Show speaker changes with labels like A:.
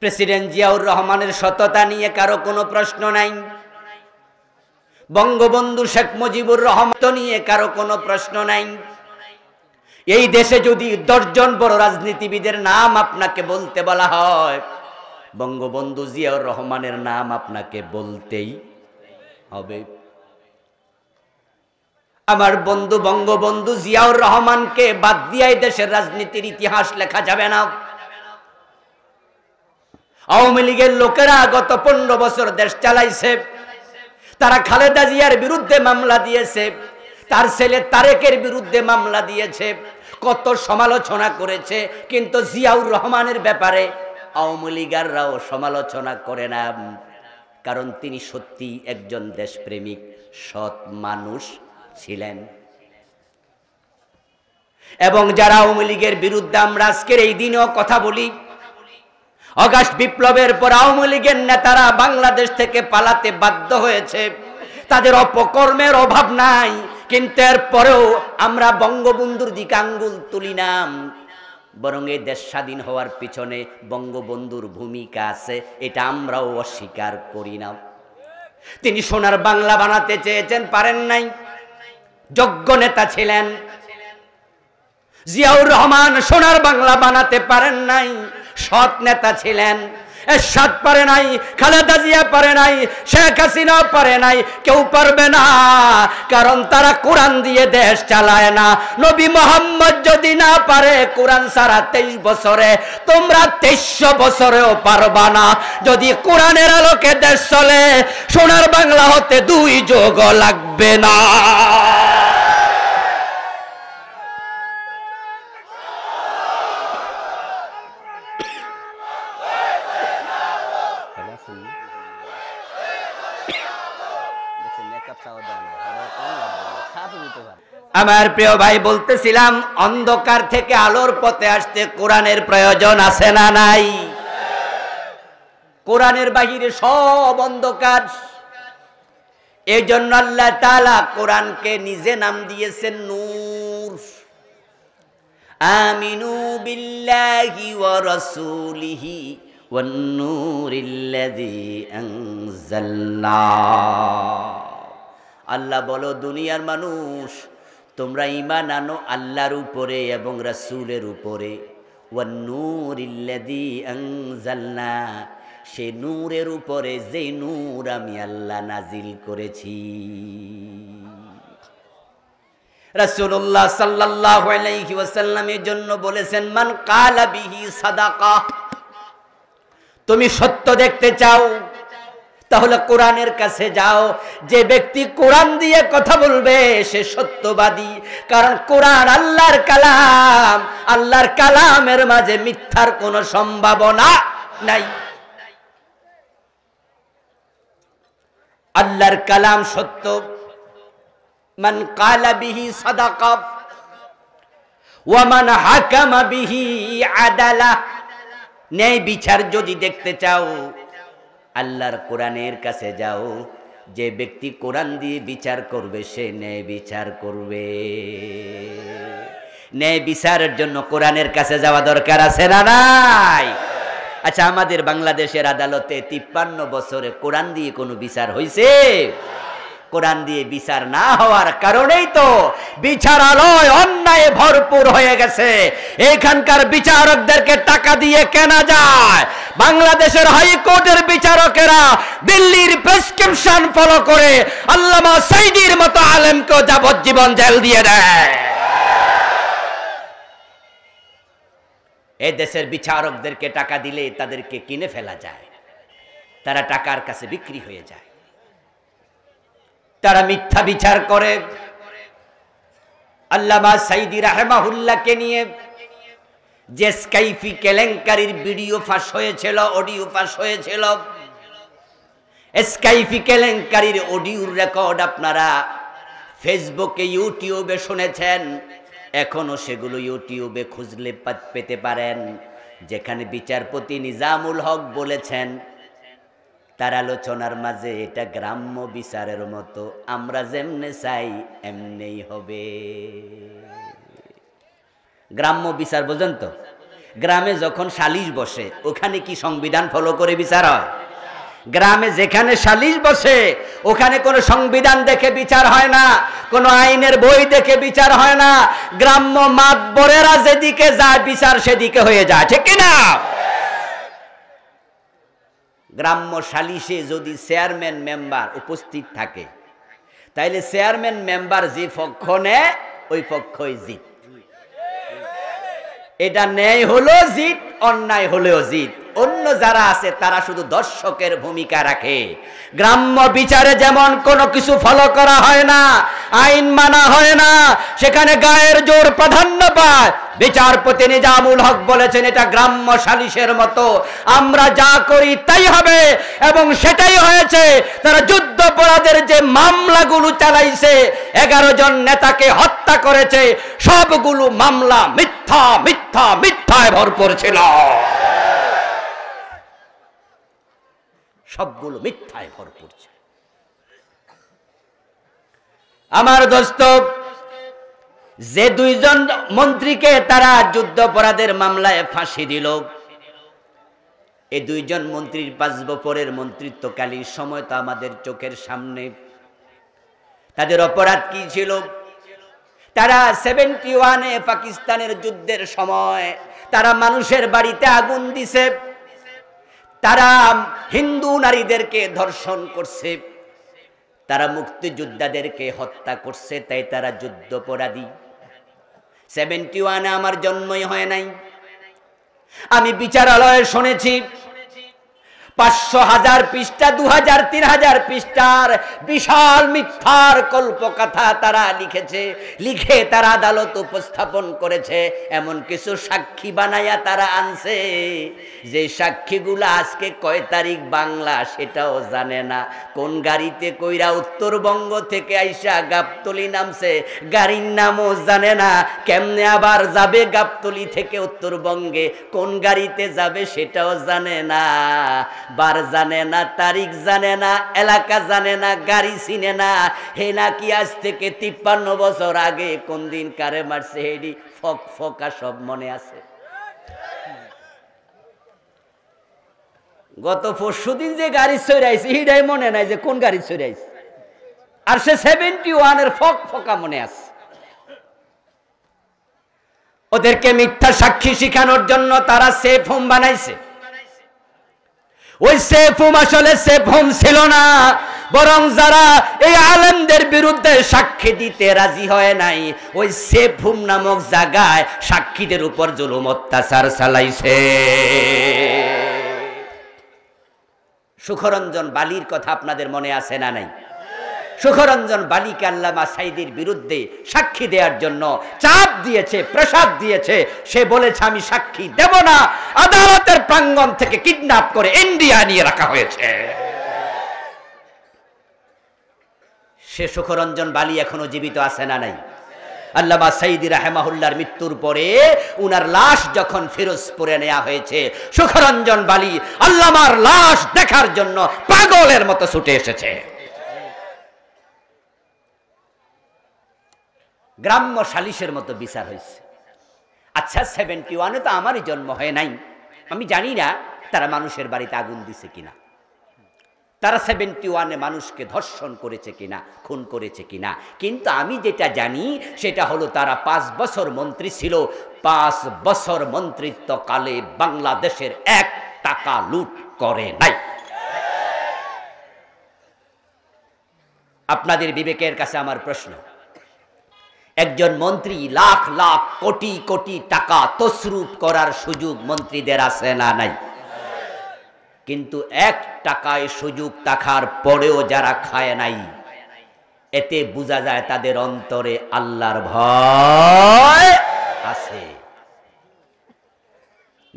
A: President Ziaur রহমানের সততা নিয়ে কারো কোনো প্রশ্ন নাই, বঙ্গবন্ধু শেখ মুজিবুর রহমান নিয়ে কারো কোনো প্রশ্ন নাই। এই দেশে যদি 10 জন বড় রাজনীতিবিদের নাম আপনাকে বলতে বলা হয়, বঙ্গবন্ধু জিয়াউর রহমানের নাম আপনাকে বলতেই হবে। আমার বন্ধু বঙ্গবন্ধু জিয়াউর রহমানকে বাদ দিয়ে দেশের রাজনীতির ইতিহাস লেখা যাবে না। আওয়ামী লীগের লোকেরা গত 15 বছর দেশ চালাইছে, তারা খালেদা জিয়ার বিরুদ্ধে মামলা দিয়েছে, তার ছেলে তারেকের বিরুদ্ধে মামলা দিয়েছে, কত সমালোচনা করেছে, কিন্তু জিয়াউর রহমানের ব্যাপারে আওয়ামী লীগাররাও সমালোচনা করে না, কারণ তিনি সত্যি একজন দেশপ্রেমিক সৎ মানুষ ছিলেন। এবং যারা আওয়ামী লীগের বিরুদ্ধে আমরা আজকের এই দিনেও কথা বলি, আগস্ট বিপ্লবের পর আওয়ামী লীগের নেতারা বাংলাদেশ থেকে পালাতে বাধ্য হয়েছে, তাদের অপকর্মের অভাব নাই, কিন্তু এরপরেও আমরা বঙ্গবন্ধুর দিকে আঙ্গুল তুলি না, বরং এই দেশ স্বাধীন হওয়ার পিছনে বঙ্গবন্ধুর ভূমিকা আছে, এটা আমরাও অস্বীকার করি না। তিনি সোনার বাংলা বানাতে চেয়েছেন, পারেন নাই, যোগ্য নেতা ছিলেন। জিয়াউর রহমান সোনার বাংলা বানাতে পারেন নাই, সৎ নেতা ছিলেন। এরশাদ পারে নাই, খালেদা জিয়া পারে নাই, শেখ হাসিনা পারে নাই, কেউ পারবে না, কারণ তারা কোরআন দিয়ে দেশ চালায় না। নবী মোহাম্মদ যদি না পারে কোরআন ছাড়া 23 বছরে, তোমরা 2300 বছরেও পারবা না। যদি কোরআনের আলোকে দেশ চলে, সোনার বাংলা হতে 2 যুগ লাগবে না। আমার প্রিয় ভাই, বলতেছিলাম অন্ধকার থেকে আলোর পথে আসতে কোরআনের প্রয়োজন আছে না নাই? কোরআনের বাহিরে সব অন্ধকার। এই জন্য আল্লাহ তাআলা কোরআনকে নিজে নাম দিয়েছেন নূর। আমিনু বিল্লাহি ওয়া রাসূলিহি ওয়ান নূরিল্লাযী আনজালনা। আল্লাহ বলো, দুনিয়ার মানুষ, তোমরা ঈমান আনো আল্লাহর উপরে এবং রাসূলের উপরে। ওয়ান নূরিল্লাযী আনজালনা, সেই নূরের উপরে যে নূর আমি আল্লাহ নাজিল করেছি। রাসূলুল্লাহ সাল্লাল্লাহু আলাইহি ওয়াসাল্লামের জন্য বলেছেন, মান কালা বিহি সাদাকা। তুমি সত্য দেখতে চাও, তাহলে কোরআনের কাছে যাও। যে ব্যক্তি কোরআন দিয়ে কথা বলবে সে সত্যবাদী, কারণ কোরআন আল্লাহর কালাম। আল্লাহর কালামের মাঝে মিথ্যার কোনো সম্ভাবনা নাই। আল্লাহর কালাম সত্য। মান কালা বিহি সাদাকা ওয়া মান হাকামা বিহি আদালা। ন্যায় বিচার যদি দেখতে চাও, আল্লাহর কোরআনের কাছে যাও। যে ব্যক্তি কোরআন দিয়ে বিচার করবে সে ন্যায় বিচার করবে। ন্যায় বিচারের জন্য কোরআনের কাছে যাওয়া দরকার আছে না নাই? আচ্ছা, আমাদের বাংলাদেশের আদালতে 53 বছরে কোরআন দিয়ে কোনো বিচার হয়েছে? কোরআন দিয়ে বিচার না হওয়ার কারণেই তো বিচারালয় অন্যায় ভরপুর হয়ে গেছে। এখানকার বিচারকদেরকে টাকা দিয়ে কেনা যায়। বাংলাদেশের হাইকোর্টের বিচারকেরা দিল্লির প্রেসক্রিপশন ফলো করে আল্লামা সাইদির মতো আলেমকে যাবজ্জীবন জেল দিয়ে দেয়। এই দেশের বিচারকদেরকে টাকা দিলে তাদেরকে কিনে ফেলা যায়, তারা টাকার কাছে বিক্রি হয়ে যায়, তারা মিথ্যা বিচার করে। আল্লামা সাইদি রাহমাহুল্লাহকে নিয়ে যে স্কাইফি কেলেঙ্কারির ভিডিও ফাঁস হয়েছিল, অডিও ফাঁস হয়েছিল, স্কাইফি কেলেঙ্কারির অডিওর রেকর্ড আপনারা ফেসবুকে, ইউটিউবে শুনেছেন। এখনো সেগুলো ইউটিউবে খুঁজলে পেতে পারেন, যেখানে বিচারপতি নিজামুল হক বলেছেন তার আলোচনার মাঝে, এটা গ্রাম্য বিচারের মতো, আমরা যেমনে চাই এমনেই হবে। গ্রাম্য বিচার বোঝেন তো? গ্রামে যখন সালিশ বসে ওখানে কি সংবিধান ফলো করে বিচার হয়? গ্রামে যেখানে সালিশ বসে ওখানে কোনো সংবিধান দেখে বিচার হয় না, কোনো আইনের বই দেখে বিচার হয় না। গ্রাম্য মাতবরেরা যেদিকে যায় বিচার সেদিকে হয়ে যায়, ঠিক কিনা? গ্রাম্য সালিশে যদি চেয়ারম্যান মেম্বার উপস্থিত থাকে তাইলে চেয়ারম্যান মেম্বার যে পক্ষ নেয় ওই পক্ষই জিত। এটা ন্যায় হলো জিত, অন্যায় হলেও জিত। অন্য যারা আছে তারা শুধু দর্শকের ভূমিকা রাখে। গ্রাম্য বিচারে যেমন কোনো কিছু ফলো করা হয় না, আইন মানা হয় না, সেখানে গায়ের জোর প্রাধান্য পায়। বিচারপতি নিজামুল হক বলেছেন এটা গ্রাম্য সালিশের মতো, আমরা যা করি তাই হবে, এবং সেটাই হয়েছে। তারা যুদ্ধাপরাধের যে মামলাগুলো চালাইছে, 11 জন নেতাকে হত্যা করেছে, সবগুলো মামলা মিথ্যা মিথ্যা মিথ্যায় ভরপুর ছিল, সবগুলো মিথ্যায় ভরপুর ছিল। আমার দোস্ত, যে 2 জন মন্ত্রীকে তারা যুদ্ধাপরাধের মামলায় ফাঁসি দিল, এই 2 জন মন্ত্রীর 5 বছরের মন্ত্রিত্বকালীন সময় তো আমাদের চোখের সামনে। তাদের অপরাধ কি ছিল? তারা 71-এ পাকিস্তানের যুদ্ধের সময় তারা মানুষের বাড়িতে আগুন দিছে, তারা হিন্দু নারীদেরকে ধর্ষণ করছে, তারা মুক্তিযোদ্ধাদেরকে হত্যা করছে, তাই তারা যুদ্ধাপরাধী। 71-এ আমার জন্মই হয় নাই। আমি বিচারালয়ে শুনেছি 500,000 পৃষ্ঠা, 2000, 3000 পৃষ্ঠার বিশাল মিথ্যার কল্পকথা তারা লিখেছে, লিখে তারা আদালত উপস্থাপন করেছে। এমন কিছু সাক্ষী বানায়া তারা আনছে যে সাক্ষীগুলো আজকে কয় তারিখ বাংলা সেটাও জানে না, কোন গাড়িতে কইরা উত্তরবঙ্গ থেকে আইসা গাবতলী নামছে গাড়ির নামও জানে না, কেমনে আবার যাবে গাবতলী থেকে উত্তরবঙ্গে, কোন গাড়িতে যাবে সেটাও জানে না, বার জানে না, তারিখ জানে না, এলাকা জানে না, গাড়ি চিনে না। হে নাকি আজ থেকে 53 বছর আগে কোন দিন কারে মারছে হেডি ফকা সব মনে আছে। গত পরশুদিন যে গাড়ি চড়াইছে হিডাই মনে নাই যে কোন গাড়ি চড়াইছে, আর সে 71-এর ফকা মনে আছে। ওদেরকে মিথ্যা সাক্ষী শিখানোর জন্য তারা সেফ হোম বানাইছে। ওই সেফ হোম আসলে সেফ হোম ছিল না, বরং যারা এই আলেমদের বিরুদ্ধে সাক্ষী দিতে রাজি হয় নাই ওই সেফ হোম নামক জায়গায় সাক্ষীদের উপর জুলুম অত্যাচার চালাইছে। সুখরঞ্জন বালির কথা আপনাদের মনে আছে না নাই? সুখরঞ্জন বালিকে আল্লামা সাঈদীর বিরুদ্ধে সাক্ষী দেওয়ার জন্য চাপ দিয়েছে, প্রসাদ দিয়েছে। সে বলেছে আমি সাক্ষী দেব না, আদালতের প্রাঙ্গণ থেকে কিডন্যাপ করে ইন্ডিয়া নিয়ে রাখা হয়েছে। সে সুখরঞ্জন বালি এখনো জীবিত আছে না নাই? আল্লামা সাঈদী রাহিমাহুল্লাহর মৃত্যুর পরে উনার লাশ যখন ফিরোজপুরে নেওয়া হয়েছে, সুখরঞ্জন বালি আল্লামার লাশ দেখার জন্য পাগলের মতো ছুটে এসেছে। গ্রাম্য সালিশের মতো বিচার হয়েছে। আচ্ছা, 71-এ তো আমারই জন্ম হয় নাই, আমি জানি না তারা মানুষের বাড়িতে আগুন দিছে কিনা, তারা 71-এ মানুষকে ধর্ষণ করেছে কিনা, খুন করেছে কিনা। কিন্তু আমি যেটা জানি সেটা হলো তারা 5 বছর মন্ত্রী ছিল। 5 বছর মন্ত্রিত্বকালে বাংলাদেশের 1 টাকা লুট করে নাই। আপনাদের বিবেকের কাছে আমার প্রশ্ন, একজন মন্ত্রী লাখ লাখ কোটি কোটি টাকা তসরুপ করার সুযোগ মন্ত্রীদের আছে না নাই? কিন্তু 1 টাকায় সুযোগ থাকার পরেও যারা খায় নাই, এতে বোঝা যায় তাদের অন্তরে আল্লাহর ভয় আছে।